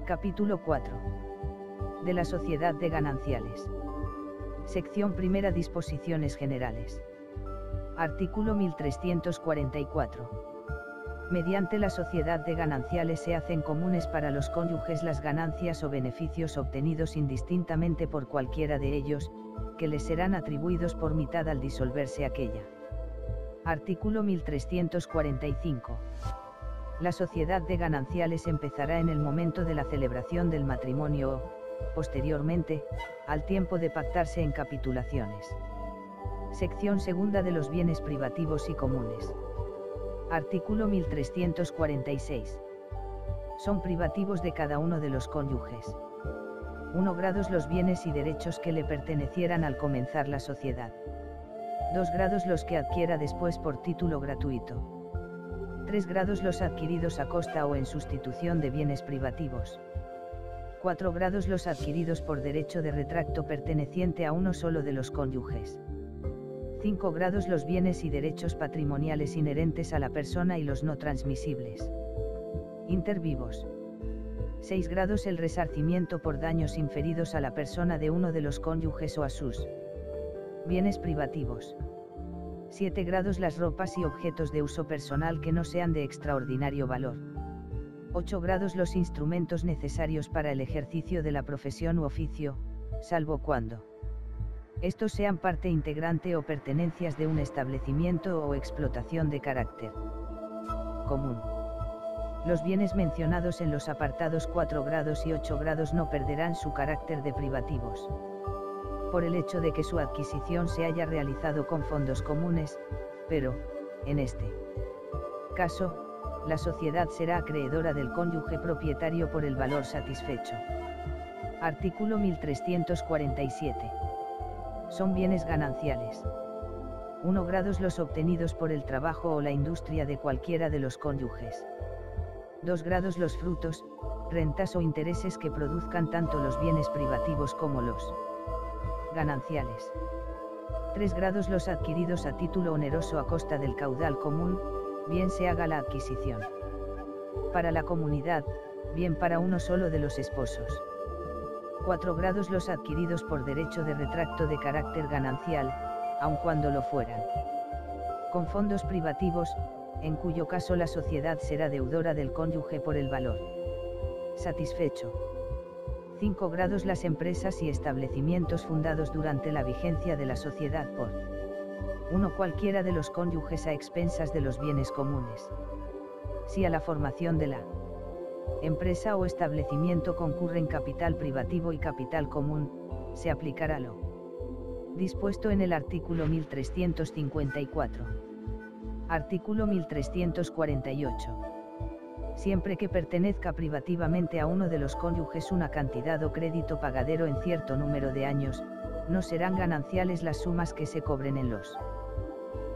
Capítulo 4. De la sociedad de gananciales. Sección primera. Disposiciones generales. Artículo 1344. Mediante la sociedad de gananciales se hacen comunes para los cónyuges las ganancias o beneficios obtenidos indistintamente por cualquiera de ellos, que les serán atribuidos por mitad al disolverse aquella. Artículo 1345. La sociedad de gananciales empezará en el momento de la celebración del matrimonio o, posteriormente, al tiempo de pactarse en capitulaciones. Sección segunda. De los bienes privativos y comunes. Artículo 1346. Son privativos de cada uno de los cónyuges. 1 grados los bienes y derechos que le pertenecieran al comenzar la sociedad. 2 grados los que adquiera después por título gratuito. 3 grados los adquiridos a costa o en sustitución de bienes privativos. 4 grados los adquiridos por derecho de retracto perteneciente a uno solo de los cónyuges. 5 grados los bienes y derechos patrimoniales inherentes a la persona y los no transmisibles. Inter vivos. 6 grados el resarcimiento por daños inferidos a la persona de uno de los cónyuges o a sus bienes privativos. 7 grados las ropas y objetos de uso personal que no sean de extraordinario valor. 8 grados los instrumentos necesarios para el ejercicio de la profesión u oficio, salvo cuando estos sean parte integrante o pertenencias de un establecimiento o explotación de carácter común. Los bienes mencionados en los apartados 4 grados y 8 grados no perderán su carácter de privativos por el hecho de que su adquisición se haya realizado con fondos comunes, pero, en este caso, la sociedad será acreedora del cónyuge propietario por el valor satisfecho. Artículo 1347. Son bienes gananciales. 1 grados los obtenidos por el trabajo o la industria de cualquiera de los cónyuges. 2 grados los frutos, rentas o intereses que produzcan tanto los bienes privativos como los gananciales. 3 grados los adquiridos a título oneroso a costa del caudal común, bien se haga la adquisición para la comunidad, bien para uno solo de los esposos. 4 grados los adquiridos por derecho de retracto de carácter ganancial, aun cuando lo fueran con fondos privativos, en cuyo caso la sociedad será deudora del cónyuge por el valor satisfecho. 5 grados las empresas y establecimientos fundados durante la vigencia de la sociedad por uno cualquiera de los cónyuges a expensas de los bienes comunes. Si a la formación de la empresa o establecimiento concurren capital privativo y capital común, se aplicará lo dispuesto en el artículo 1354. Artículo 1348. Siempre que pertenezca privativamente a uno de los cónyuges una cantidad o crédito pagadero en cierto número de años, no serán gananciales las sumas que se cobren en los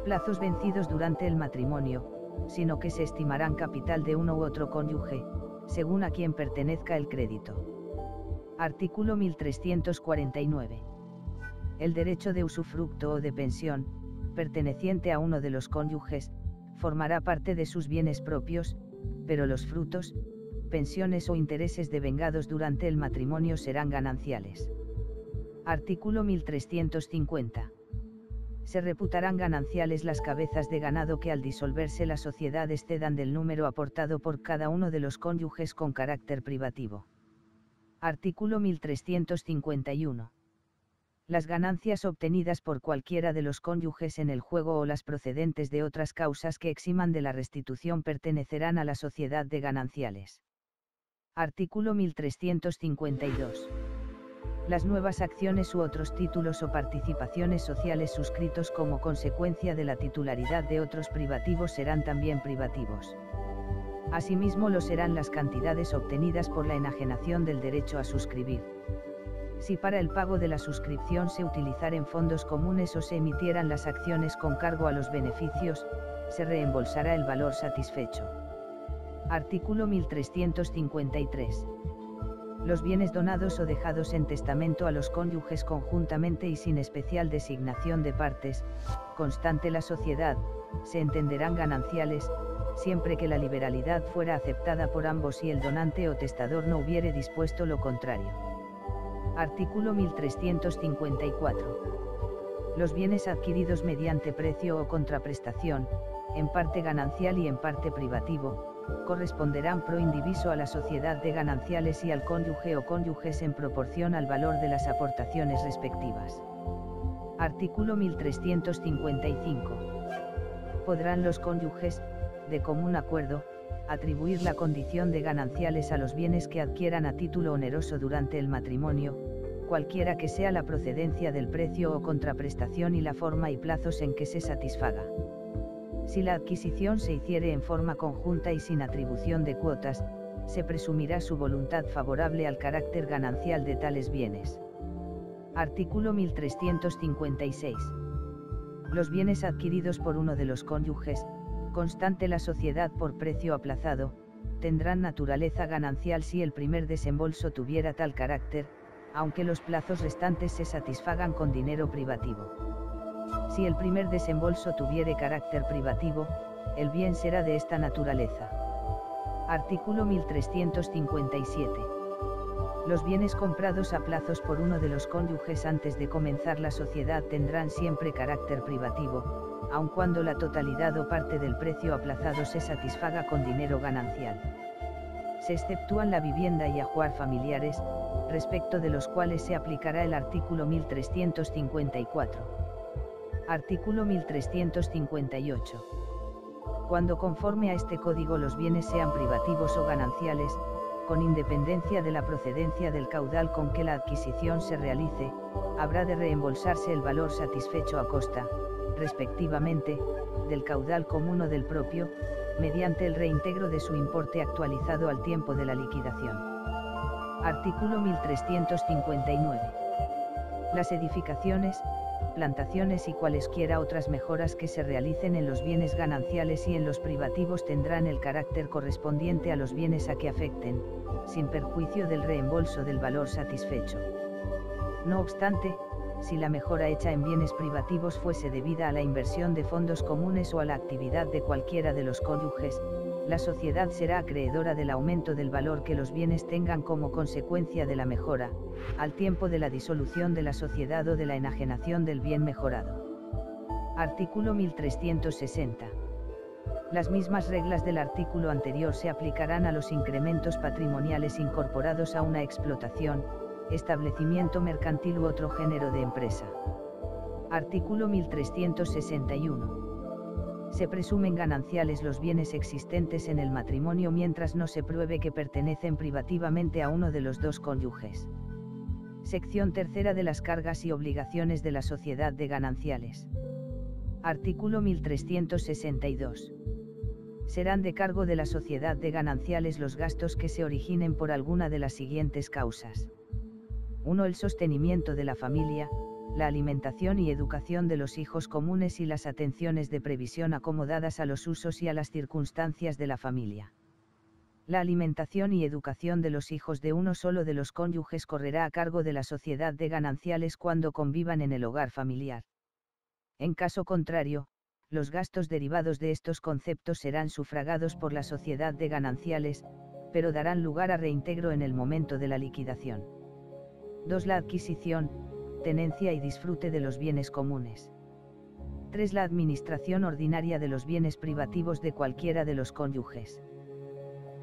plazos vencidos durante el matrimonio, sino que se estimarán capital de uno u otro cónyuge, según a quien pertenezca el crédito. Artículo 1349. El derecho de usufructo o de pensión, perteneciente a uno de los cónyuges, formará parte de sus bienes propios, pero los frutos, pensiones o intereses devengados durante el matrimonio serán gananciales. Artículo 1350. Se reputarán gananciales las cabezas de ganado que al disolverse la sociedad excedan del número aportado por cada uno de los cónyuges con carácter privativo. Artículo 1351. Las ganancias obtenidas por cualquiera de los cónyuges en el juego o las procedentes de otras causas que eximan de la restitución pertenecerán a la sociedad de gananciales. Artículo 1352. Las nuevas acciones u otros títulos o participaciones sociales suscritos como consecuencia de la titularidad de otros privativos serán también privativos. Asimismo lo serán las cantidades obtenidas por la enajenación del derecho a suscribir. Si para el pago de la suscripción se utilizaren fondos comunes o se emitieran las acciones con cargo a los beneficios, se reembolsará el valor satisfecho. Artículo 1353. Los bienes donados o dejados en testamento a los cónyuges conjuntamente y sin especial designación de partes, constante la sociedad, se entenderán gananciales, siempre que la liberalidad fuera aceptada por ambos y el donante o testador no hubiere dispuesto lo contrario. Artículo 1354. Los bienes adquiridos mediante precio o contraprestación, en parte ganancial y en parte privativo, corresponderán pro indiviso a la sociedad de gananciales y al cónyuge o cónyuges en proporción al valor de las aportaciones respectivas. Artículo 1355. Podrán los cónyuges, de común acuerdo, atribuir la condición de gananciales a los bienes que adquieran a título oneroso durante el matrimonio, cualquiera que sea la procedencia del precio o contraprestación y la forma y plazos en que se satisfaga. Si la adquisición se hiciere en forma conjunta y sin atribución de cuotas, se presumirá su voluntad favorable al carácter ganancial de tales bienes. Artículo 1356. Los bienes adquiridos por uno de los cónyuges, constante la sociedad por precio aplazado, tendrán naturaleza ganancial si el primer desembolso tuviera tal carácter, aunque los plazos restantes se satisfagan con dinero privativo. Si el primer desembolso tuviere carácter privativo, el bien será de esta naturaleza. Artículo 1357. Los bienes comprados a plazos por uno de los cónyuges antes de comenzar la sociedad tendrán siempre carácter privativo, aun cuando la totalidad o parte del precio aplazado se satisfaga con dinero ganancial. Se exceptúan la vivienda y ajuar familiares, respecto de los cuales se aplicará el artículo 1354. Artículo 1358. Cuando conforme a este código los bienes sean privativos o gananciales, con independencia de la procedencia del caudal con que la adquisición se realice, habrá de reembolsarse el valor satisfecho a costa, respectivamente, del caudal común o del propio, mediante el reintegro de su importe actualizado al tiempo de la liquidación. Artículo 1359. Las edificaciones, plantaciones y cualesquiera otras mejoras que se realicen en los bienes gananciales y en los privativos tendrán el carácter correspondiente a los bienes a que afecten, sin perjuicio del reembolso del valor satisfecho. No obstante, si la mejora hecha en bienes privativos fuese debida a la inversión de fondos comunes o a la actividad de cualquiera de los cónyuges, la sociedad será acreedora del aumento del valor que los bienes tengan como consecuencia de la mejora, al tiempo de la disolución de la sociedad o de la enajenación del bien mejorado. Artículo 1360. Las mismas reglas del artículo anterior se aplicarán a los incrementos patrimoniales incorporados a una explotación, establecimiento mercantil u otro género de empresa. Artículo 1361. Se presumen gananciales los bienes existentes en el matrimonio mientras no se pruebe que pertenecen privativamente a uno de los dos cónyuges. Sección tercera de las cargas y obligaciones de la sociedad de gananciales. Artículo 1362. Serán de cargo de la sociedad de gananciales los gastos que se originen por alguna de las siguientes causas. 1. El sostenimiento de la familia, la alimentación y educación de los hijos comunes y las atenciones de previsión acomodadas a los usos y a las circunstancias de la familia. La alimentación y educación de los hijos de uno solo de los cónyuges correrá a cargo de la sociedad de gananciales cuando convivan en el hogar familiar. En caso contrario, los gastos derivados de estos conceptos serán sufragados por la sociedad de gananciales, pero darán lugar a reintegro en el momento de la liquidación. 2. La adquisición, tenencia y disfrute de los bienes comunes. 3. La administración ordinaria de los bienes privativos de cualquiera de los cónyuges.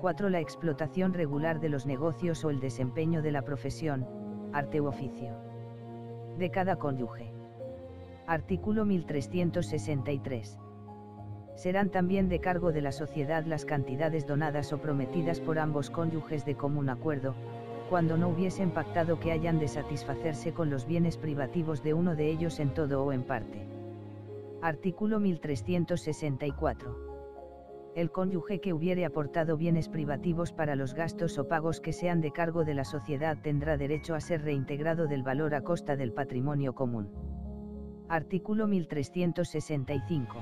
4. La explotación regular de los negocios o el desempeño de la profesión, arte u oficio de cada cónyuge. Artículo 1363. Serán también de cargo de la sociedad las cantidades donadas o prometidas por ambos cónyuges de común acuerdo, cuando no hubiesen pactado que hayan de satisfacerse con los bienes privativos de uno de ellos en todo o en parte. Artículo 1364. El cónyuge que hubiere aportado bienes privativos para los gastos o pagos que sean de cargo de la sociedad tendrá derecho a ser reintegrado del valor a costa del patrimonio común. Artículo 1365.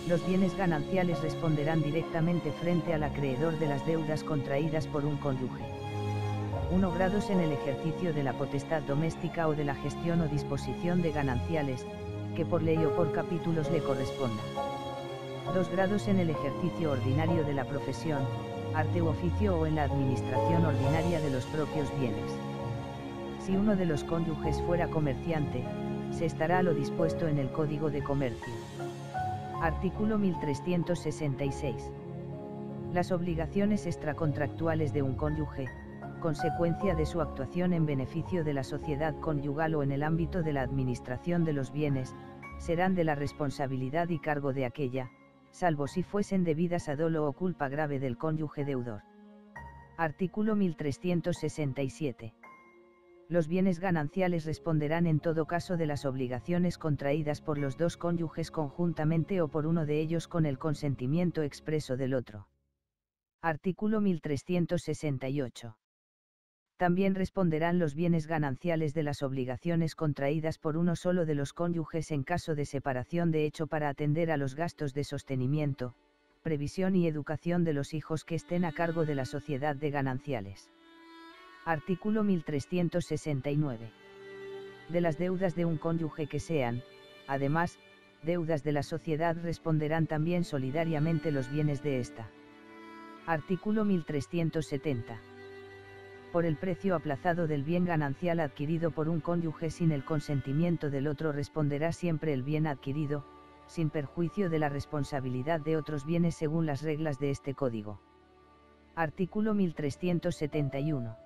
Los bienes gananciales responderán directamente frente al acreedor de las deudas contraídas por un cónyuge. 1 grados en el ejercicio de la potestad doméstica o de la gestión o disposición de gananciales, que por ley o por capítulos le corresponda. 2 grados en el ejercicio ordinario de la profesión, arte u oficio o en la administración ordinaria de los propios bienes. Si uno de los cónyuges fuera comerciante, se estará a lo dispuesto en el Código de Comercio. Artículo 1366. Las obligaciones extracontractuales de un cónyuge, consecuencia de su actuación en beneficio de la sociedad conyugal o en el ámbito de la administración de los bienes, serán de la responsabilidad y cargo de aquella, salvo si fuesen debidas a dolo o culpa grave del cónyuge deudor. Artículo 1367. Los bienes gananciales responderán en todo caso de las obligaciones contraídas por los dos cónyuges conjuntamente o por uno de ellos con el consentimiento expreso del otro. Artículo 1368. También responderán los bienes gananciales de las obligaciones contraídas por uno solo de los cónyuges en caso de separación de hecho para atender a los gastos de sostenimiento, previsión y educación de los hijos que estén a cargo de la sociedad de gananciales. Artículo 1369. De las deudas de un cónyuge que sean, además, deudas de la sociedad responderán también solidariamente los bienes de ésta. Artículo 1370. Por el precio aplazado del bien ganancial adquirido por un cónyuge sin el consentimiento del otro responderá siempre el bien adquirido, sin perjuicio de la responsabilidad de otros bienes según las reglas de este Código. Artículo 1371.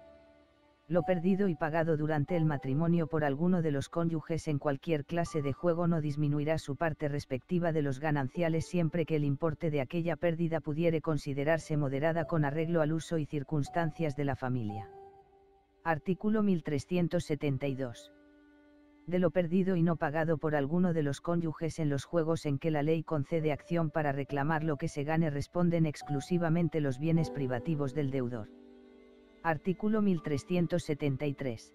Lo perdido y pagado durante el matrimonio por alguno de los cónyuges en cualquier clase de juego no disminuirá su parte respectiva de los gananciales siempre que el importe de aquella pérdida pudiere considerarse moderada con arreglo al uso y circunstancias de la familia. Artículo 1372. De lo perdido y no pagado por alguno de los cónyuges en los juegos en que la ley concede acción para reclamar lo que se gane responden exclusivamente los bienes privativos del deudor. Artículo 1373.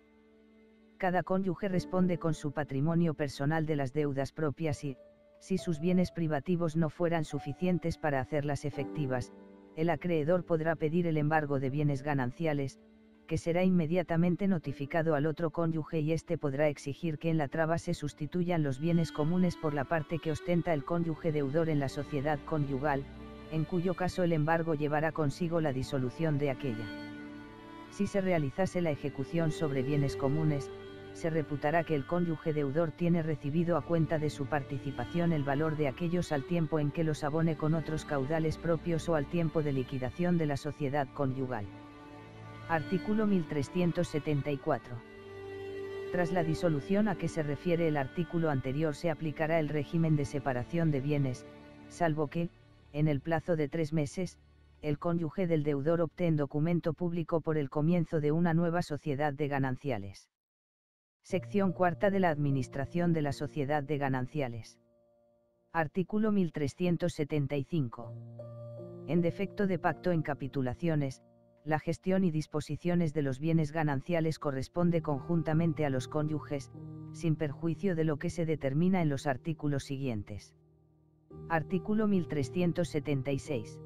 Cada cónyuge responde con su patrimonio personal de las deudas propias y, si sus bienes privativos no fueran suficientes para hacerlas efectivas, el acreedor podrá pedir el embargo de bienes gananciales, que será inmediatamente notificado al otro cónyuge y éste podrá exigir que en la traba se sustituyan los bienes comunes por la parte que ostenta el cónyuge deudor en la sociedad conyugal, en cuyo caso el embargo llevará consigo la disolución de aquella. Si se realizase la ejecución sobre bienes comunes, se reputará que el cónyuge deudor tiene recibido a cuenta de su participación el valor de aquellos al tiempo en que los abone con otros caudales propios o al tiempo de liquidación de la sociedad conyugal. Artículo 1374. Tras la disolución a que se refiere el artículo anterior se aplicará el régimen de separación de bienes, salvo que, en el plazo de 3 meses, el cónyuge del deudor opte en documento público por el comienzo de una nueva sociedad de gananciales. Sección cuarta de la Administración de la Sociedad de Gananciales. Artículo 1375. En defecto de pacto en capitulaciones, la gestión y disposiciones de los bienes gananciales corresponde conjuntamente a los cónyuges, sin perjuicio de lo que se determina en los artículos siguientes. Artículo 1376.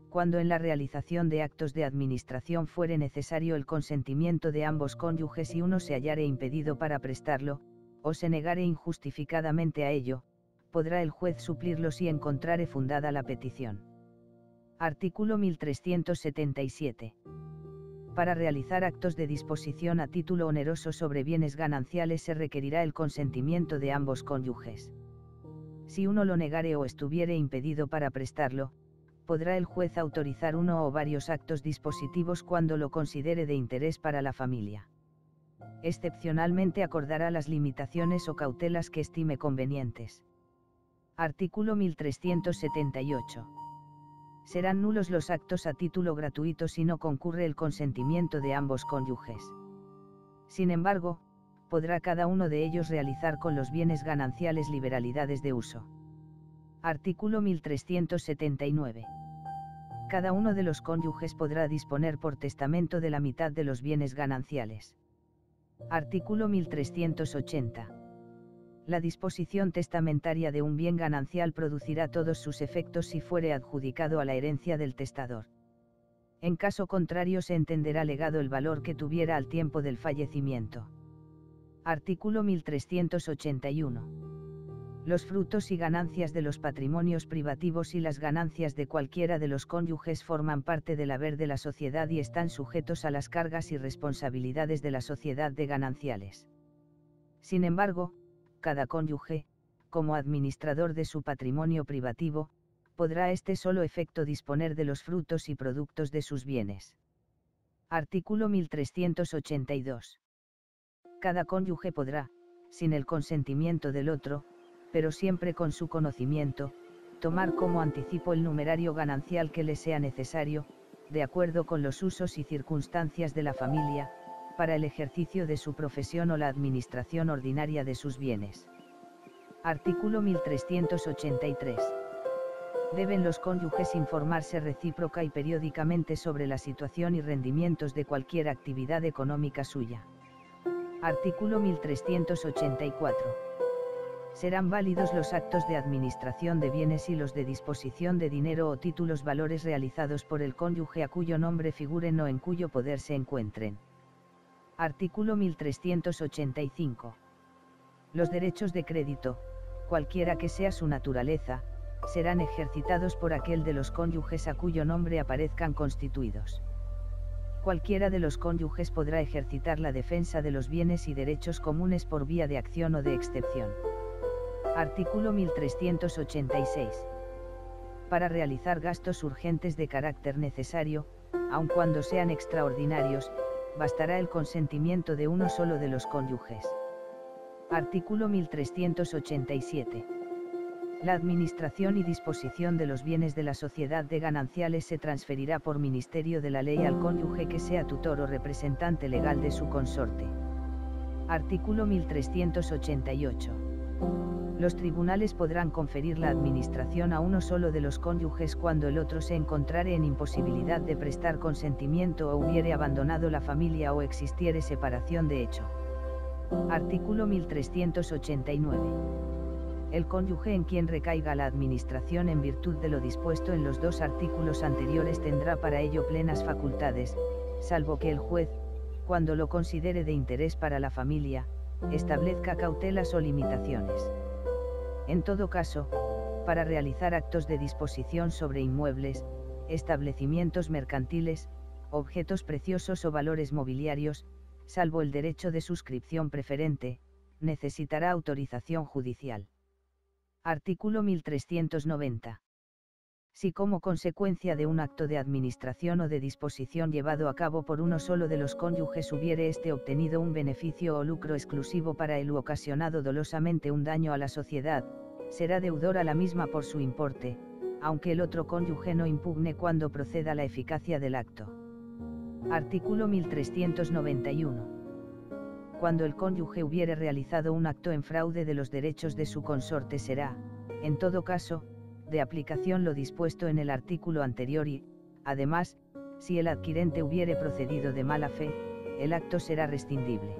Cuando en la realización de actos de administración fuere necesario el consentimiento de ambos cónyuges y uno se hallare impedido para prestarlo, o se negare injustificadamente a ello, podrá el juez suplirlo si encontrare fundada la petición. Artículo 1377. Para realizar actos de disposición a título oneroso sobre bienes gananciales se requerirá el consentimiento de ambos cónyuges. Si uno lo negare o estuviere impedido para prestarlo, podrá el juez autorizar uno o varios actos dispositivos cuando lo considere de interés para la familia. Excepcionalmente acordará las limitaciones o cautelas que estime convenientes. Artículo 1378. Serán nulos los actos a título gratuito si no concurre el consentimiento de ambos cónyuges. Sin embargo, podrá cada uno de ellos realizar con los bienes gananciales liberalidades de uso. Artículo 1379. Cada uno de los cónyuges podrá disponer por testamento de la mitad de los bienes gananciales. Artículo 1380. La disposición testamentaria de un bien ganancial producirá todos sus efectos si fuere adjudicado a la herencia del testador. En caso contrario se entenderá legado el valor que tuviera al tiempo del fallecimiento. Artículo 1381. Los frutos y ganancias de los patrimonios privativos y las ganancias de cualquiera de los cónyuges forman parte del haber de la sociedad y están sujetos a las cargas y responsabilidades de la sociedad de gananciales. Sin embargo, cada cónyuge, como administrador de su patrimonio privativo, podrá a este solo efecto disponer de los frutos y productos de sus bienes. Artículo 1382. Cada cónyuge podrá, sin el consentimiento del otro, pero siempre con su conocimiento, tomar como anticipo el numerario ganancial que le sea necesario, de acuerdo con los usos y circunstancias de la familia, para el ejercicio de su profesión o la administración ordinaria de sus bienes. Artículo 1383. Deben los cónyuges informarse recíproca y periódicamente sobre la situación y rendimientos de cualquier actividad económica suya. Artículo 1384. Serán válidos los actos de administración de bienes y los de disposición de dinero o títulos valores realizados por el cónyuge a cuyo nombre figuren o en cuyo poder se encuentren. Artículo 1385. Los derechos de crédito, cualquiera que sea su naturaleza, serán ejercitados por aquel de los cónyuges a cuyo nombre aparezcan constituidos. Cualquiera de los cónyuges podrá ejercitar la defensa de los bienes y derechos comunes por vía de acción o de excepción. Artículo 1386. Para realizar gastos urgentes de carácter necesario, aun cuando sean extraordinarios, bastará el consentimiento de uno solo de los cónyuges. Artículo 1387. La administración y disposición de los bienes de la sociedad de gananciales se transferirá por ministerio de la ley al cónyuge que sea tutor o representante legal de su consorte. Artículo 1388. Los tribunales podrán conferir la administración a uno solo de los cónyuges cuando el otro se encontrare en imposibilidad de prestar consentimiento o hubiere abandonado la familia o existiere separación de hecho. Artículo 1389. El cónyuge en quien recaiga la administración en virtud de lo dispuesto en los dos artículos anteriores tendrá para ello plenas facultades, salvo que el juez, cuando lo considere de interés para la familia, establezca cautelas o limitaciones. En todo caso, para realizar actos de disposición sobre inmuebles, establecimientos mercantiles, objetos preciosos o valores mobiliarios, salvo el derecho de suscripción preferente, necesitará autorización judicial. Artículo 1390. Si como consecuencia de un acto de administración o de disposición llevado a cabo por uno solo de los cónyuges hubiere éste obtenido un beneficio o lucro exclusivo para él u ocasionado dolosamente un daño a la sociedad, será deudor a la misma por su importe, aunque el otro cónyuge no impugne cuando proceda la eficacia del acto. Artículo 1391. Cuando el cónyuge hubiere realizado un acto en fraude de los derechos de su consorte será, en todo caso, de aplicación lo dispuesto en el artículo anterior y, además, si el adquirente hubiere procedido de mala fe, el acto será rescindible.